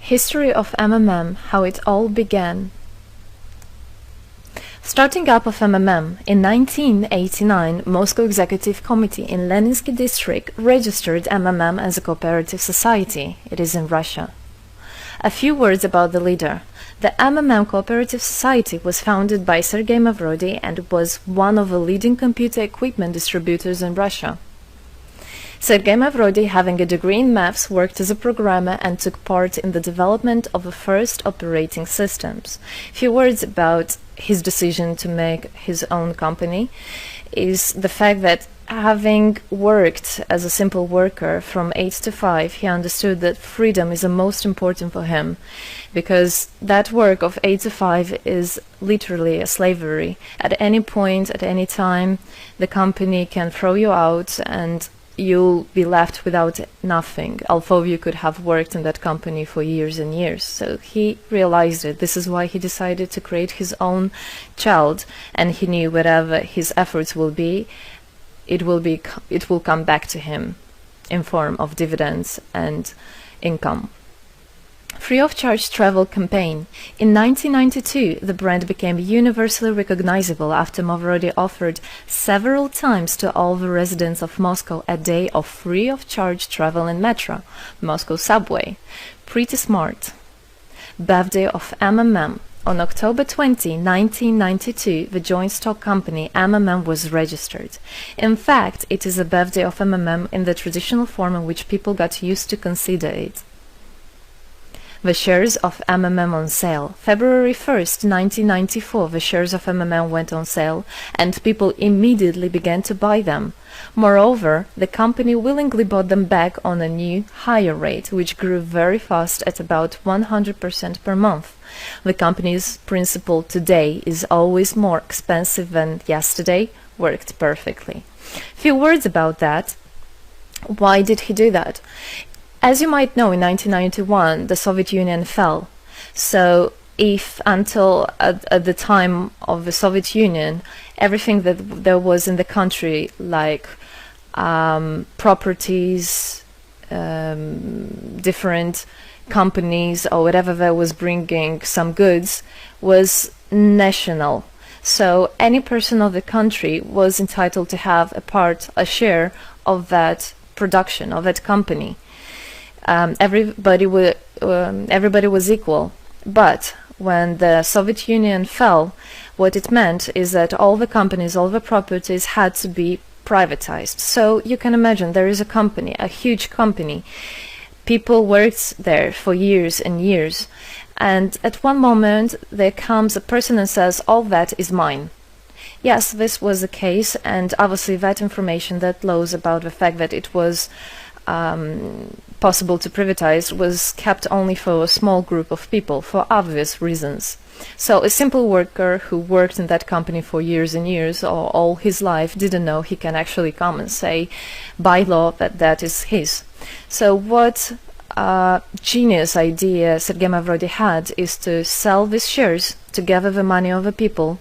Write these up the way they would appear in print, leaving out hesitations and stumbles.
History of MMM, how it all began. Starting up of MMM, in 1989, Moscow Executive Committee in Leninsky district registered MMM as a cooperative society. It is in Russia. A few words about the leader. The MMM Cooperative Society was founded by Sergei Mavrodi and was one of the leading computer equipment distributors in Russia. Sergei Mavrodi, having a degree in maths, worked as a programmer and took part in the development of the first operating systems. Few words about his decision to make his own company is the fact that, having worked as a simple worker from 8 to 5, he understood that freedom is the most important for him, because that work of 8 to 5 is literally a slavery. At any point, at any time, the company can throw you out and you'll be left without nothing, although you could have worked in that company for years and years. So he realized it. This is why he decided to create his own child, and he knew whatever his efforts will be, it will come back to him in form of dividends and income. Free of charge travel campaign. In 1992, the brand became universally recognizable after Mavrodi offered several times to all the residents of Moscow a day of free of charge travel in metro, Moscow subway. Pretty smart. Birthday of MMM. On October 20, 1992, the joint stock company MMM was registered. In fact, it is a birthday of MMM in the traditional form in which people got used to consider it. The shares of MMM on sale. February 1st, 1994, the shares of MMM went on sale, and people immediately began to buy them. Moreover, the company willingly bought them back on a new, higher rate, which grew very fast at about 100% per month. The company's principle today is always more expensive than yesterday worked perfectly. Few words about that. Why did he do that? As you might know, in 1991, the Soviet Union fell. So if until at the time of the Soviet Union, everything that there was in the country, like properties, different companies or whatever that was bringing some goods, was national. So any person of the country was entitled to have a share of that production, of that company. Everybody was equal. But when the Soviet Union fell, what it meant is that all the companies, all the properties had to be privatized. So you can imagine there is a company, a huge company. People worked there for years and years. And at one moment there comes a person and says, all that is mine. Yes, this was the case, and obviously that information, that laws about the fact that it was possible to privatize was kept only for a small group of people for obvious reasons. So a simple worker who worked in that company for years and years or all his life didn't know he can actually come and say by law that that is his. So what genius idea Sergei Mavrodi had is to sell these shares to gather the money of the people,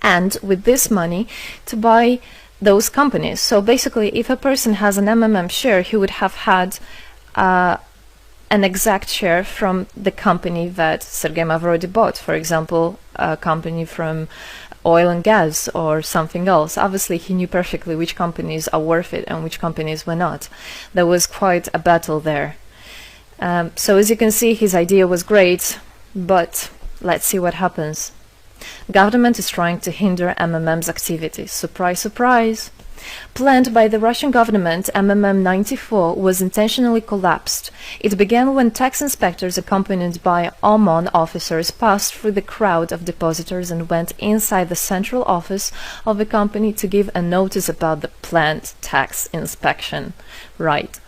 and with this money to buy those companies. So basically, if a person has an MMM share, he would have had an exact share from the company that Sergei Mavrodi bought. For example, a company from oil and gas or something else. Obviously, he knew perfectly which companies are worth it and which companies were not. There was quite a battle there. So as you can see, his idea was great, but let's see what happens. Government is trying to hinder MMM's activities. Surprise, surprise! Planned by the Russian government, MMM 94 was intentionally collapsed. It began when tax inspectors accompanied by OMON officers passed through the crowd of depositors and went inside the central office of the company to give a notice about the planned tax inspection. Right.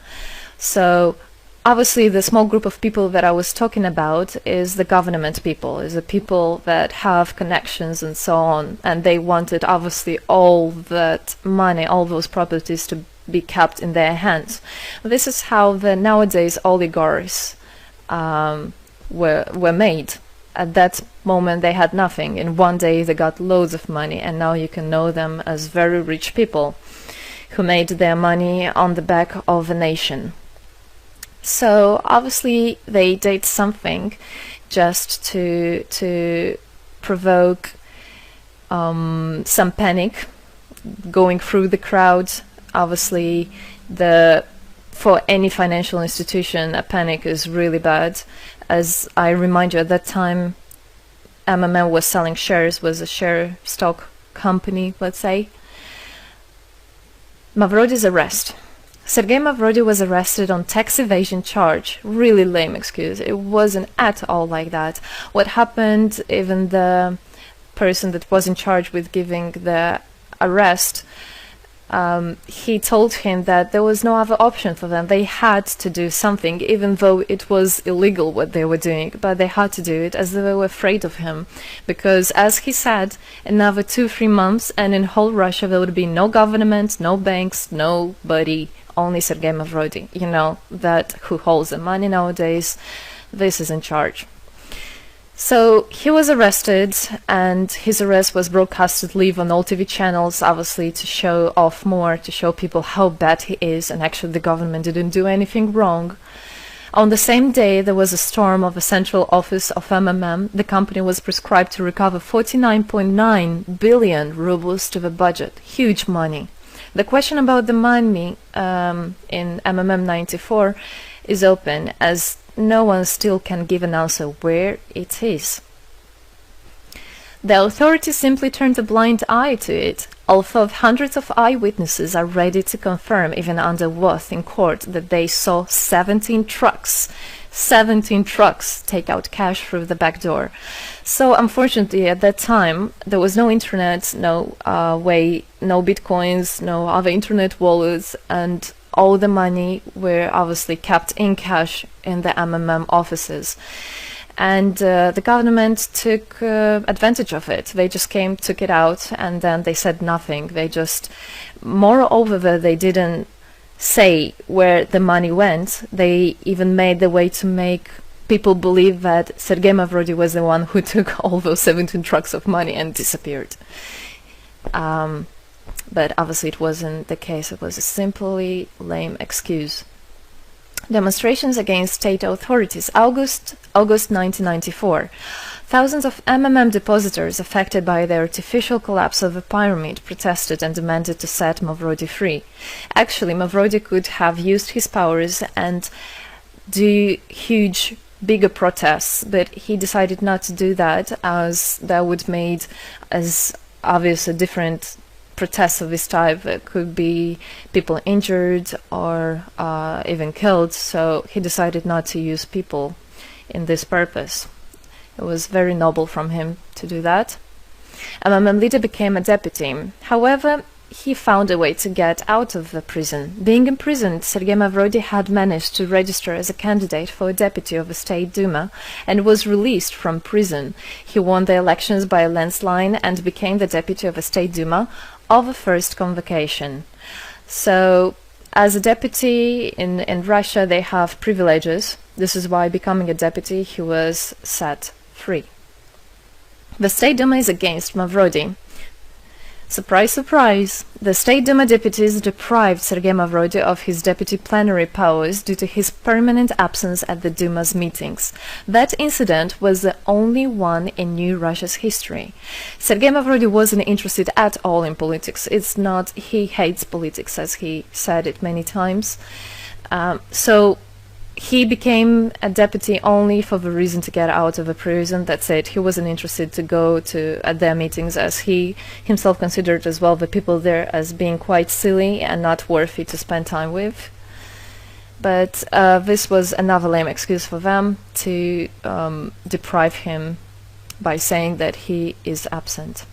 So obviously, the small group of people that I was talking about is the government people, is the people that have connections and so on, and they wanted obviously all that money, all those properties to be kept in their hands. This is how the nowadays oligarchs were made. At that moment they had nothing. In one day they got loads of money, and now you can know them as very rich people who made their money on the back of a nation. So obviously they did something just to provoke some panic going through the crowd. Obviously, for any financial institution, a panic is really bad. As I remind you, at that time, MMM was selling shares, was a share stock company, let's say. Mavrody's arrest. Sergei Mavrody was arrested on tax evasion charge. Really lame excuse. It wasn't at all like that. What happened, even the person that was in charge with giving the arrest, he told him that there was no other option for them. They had to do something, even though it was illegal what they were doing, but they had to do it as they were afraid of him. Because, as he said, another 2-3 months and in whole Russia there would be no government, no banks, nobody, only Sergei Mavrody, you know, that who holds the money nowadays. This is in charge. So he was arrested, and his arrest was broadcasted live on all TV channels, obviously to show off more, to show people how bad he is, and actually the government didn't do anything wrong. On the same day, there was a storm of the central office of MMM. The company was prescribed to recover 49.9 billion rubles to the budget. Huge money. The question about the money in MMM 94 is open, as no one still can give an answer where it is. The authorities simply turned a blind eye to it, although hundreds of eyewitnesses are ready to confirm, even under oath in court, that they saw 17 trucks take out cash through the back door. So unfortunately at that time there was no internet, no way, no bitcoins, no other internet wallets, and all the money were obviously kept in cash in the MMM offices. And the government took advantage of it. They just came, took it out, and then they said nothing. They just, moreover, they didn't say where the money went. They even made the way to make people believe that Sergei Mavrody was the one who took all those 17 trucks of money and disappeared. But obviously it wasn't the case. It was a simply lame excuse. Demonstrations against state authorities. August 1994. Thousands of MMM depositors affected by the artificial collapse of the pyramid protested and demanded to set Mavrody free. Actually, Mavrody could have used his powers and do huge, bigger protests, but he decided not to do that, as that would made as obvious a different protests of this type. It could be people injured or even killed, so he decided not to use people in this purpose. It was very noble from him to do that. MMM leader became a deputy. However, he found a way to get out of the prison. Being imprisoned, Sergei Mavrody had managed to register as a candidate for a deputy of the State Duma and was released from prison. He won the elections by a landslide and became the deputy of the State Duma of the first convocation. So, as a deputy in Russia, they have privileges. This is why, becoming a deputy, he was set free. The State Duma is against Mavrody. Surprise, surprise! The State Duma deputies deprived Sergei Mavrody of his deputy plenary powers due to his permanent absence at the Duma's meetings. That incident was the only one in New Russia's history. Sergei Mavrody wasn't interested at all in politics. It's not, he hates politics, as he said it many times. So he became a deputy only for the reason to get out of a prison. That's it. He wasn't interested to go to at their meetings, as he himself considered as well the people there as being quite silly and not worthy to spend time with. But this was another lame excuse for them to deprive him by saying that he is absent.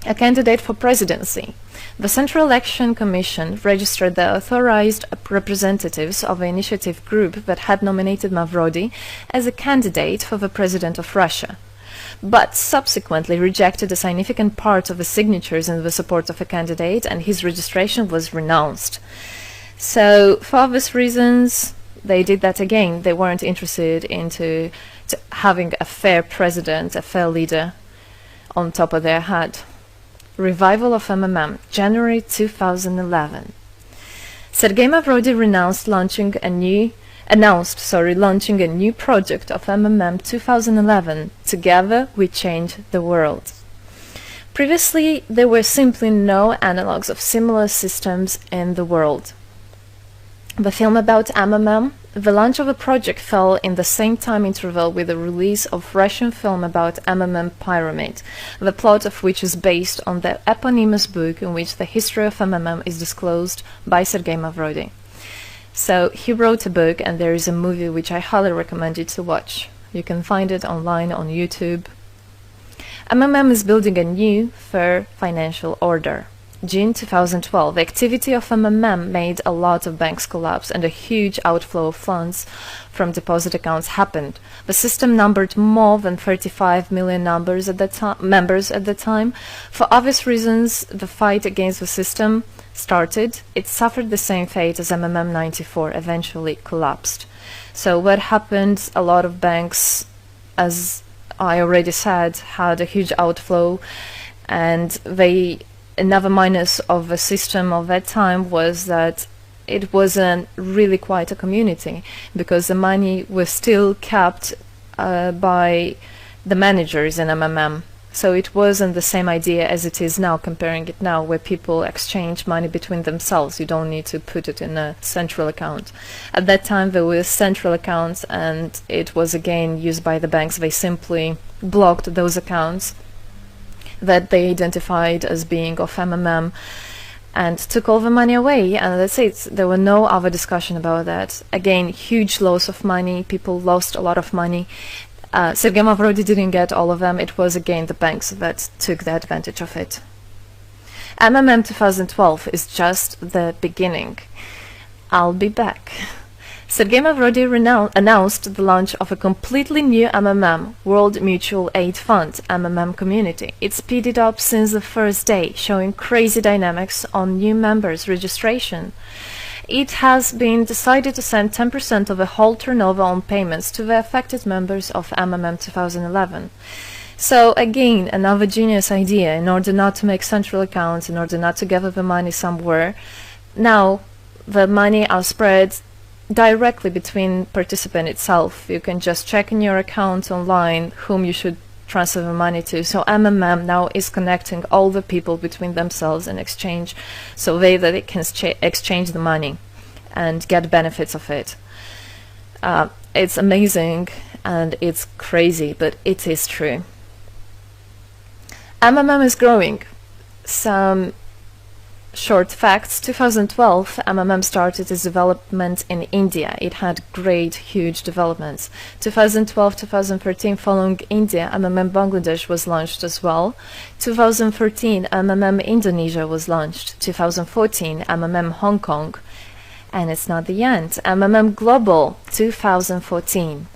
A candidate for presidency. The Central Election Commission registered the authorized representatives of the initiative group that had nominated Mavrody as a candidate for the President of Russia, but subsequently rejected a significant part of the signatures in the support of a candidate, and his registration was renounced. So, for obvious reasons, they did that again. They weren't interested into having a fair president, a fair leader on top of their head. Revival of MMM, January 2011. Sergei Mavrody renounced launching a new launching a new project of Mmm 2011, Together We Change the World. Previously, there were simply no analogues of similar systems in the world. The film about Mmm, the launch of the project fell in the same time interval with the release of Russian film about Mmm Pyramid, the plot of which is based on the eponymous book in which the history of Mmm is disclosed by Sergei Mavrodi. So he wrote a book, and there is a movie which I highly recommend you to watch. You can find it online on YouTube. Mmm is building a new, fair financial order. June 2012, the activity of Mmm made a lot of banks collapse and a huge outflow of funds from deposit accounts happened. The system numbered more than 35 million members at the time. For obvious reasons, the fight against the system started. It suffered the same fate as Mmm 94, eventually collapsed. So what happened? A lot of banks, as I already said, had a huge outflow, and another minus of the system of that time was that it wasn't really quite a community, because the money was still kept by the managers in Mmm. So it wasn't the same idea as it is now, comparing it now, where people exchange money between themselves. You don't need to put it in a central account. At that time there were central accounts, and it was again used by the banks. They simply blocked those accounts that they identified as being of Mmm and took all the money away, and that's it. There were no other discussion about that. Again, huge loss of money. People lost a lot of money. Sergei Mavrodi didn't get all of them. It was again the banks that took the advantage of it. Mmm 2012 is just the beginning. I'll be back. Sergei Mavrodi announced the launch of a completely new Mmm, World Mutual Aid Fund, Mmm Community. It speeded up since the first day, showing crazy dynamics on new members' registration. It has been decided to send 10% of the whole turnover on payments to the affected members of Mmm 2011. So again, another genius idea. In order not to make central accounts, in order not to gather the money somewhere, now the money are spread directly between participant itself. You can just check in your account online whom you should transfer the money to. So Mmm now is connecting all the people between themselves and exchange, so that they can exchange the money and get benefits of it. It's amazing and it's crazy, but it is true. Mmm is growing. Some short facts. 2012, Mmm started its development in India. It had great, huge developments. 2012-2013, following India, Mmm Bangladesh was launched as well. 2014, Mmm Indonesia was launched. 2014, Mmm Hong Kong. And it's not the end. Mmm Global, 2014.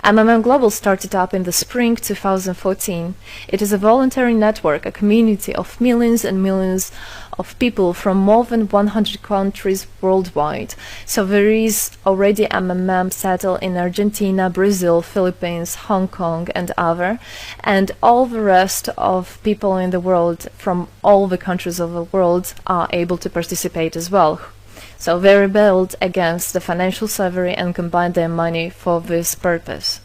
Mmm Global started up in the spring 2014. It is a voluntary network, a community of millions and millions of people from more than 100 countries worldwide. So there is already Mmm settled in Argentina, Brazil, Philippines, Hong Kong and other, and all the rest of people in the world from all the countries of the world are able to participate as well. So they rebelled against the financial slavery and combined their money for this purpose.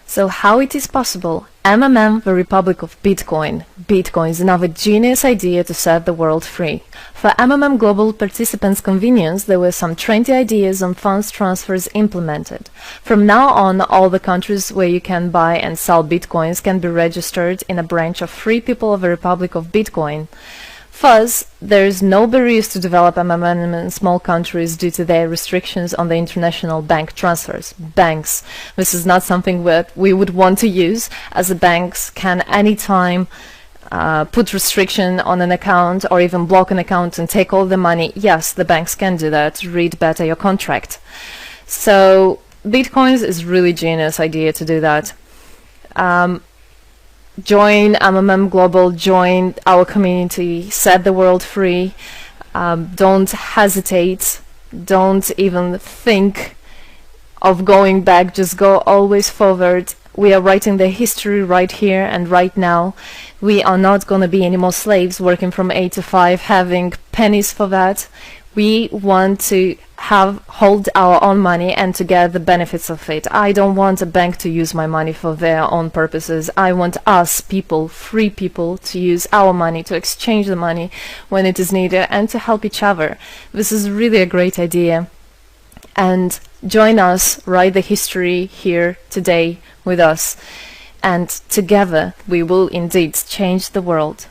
So how it is possible? Mmm, the Republic of Bitcoin. Bitcoin is another genius idea to set the world free. For Mmm Global participants' convenience, there were some trendy ideas on funds transfers implemented. From now on, all the countries where you can buy and sell Bitcoins can be registered in a branch of Free People of the Republic of Bitcoin. Thus, there is no barriers to develop Mmm in small countries due to their restrictions on the international bank transfers. Banks. This is not something that we would want to use, as the banks can anytime put restriction on an account or even block an account and take all the money. Yes, the banks can do that. Read better your contract. So, Bitcoins is really genius idea to do that. Join Mmm Global, join our community, set the world free. Don't hesitate, don't even think of going back, just go always forward. We are writing the history right here and right now. We are not going to be any more slaves working from 8 to 5, having pennies for that. We want to hold our own money and to get the benefits of it. I don't want a bank to use my money for their own purposes. I want us people, free people, to use our money, to exchange the money when it is needed, and to help each other. This is really a great idea. And join us, write the history here today with us, and together we will indeed change the world.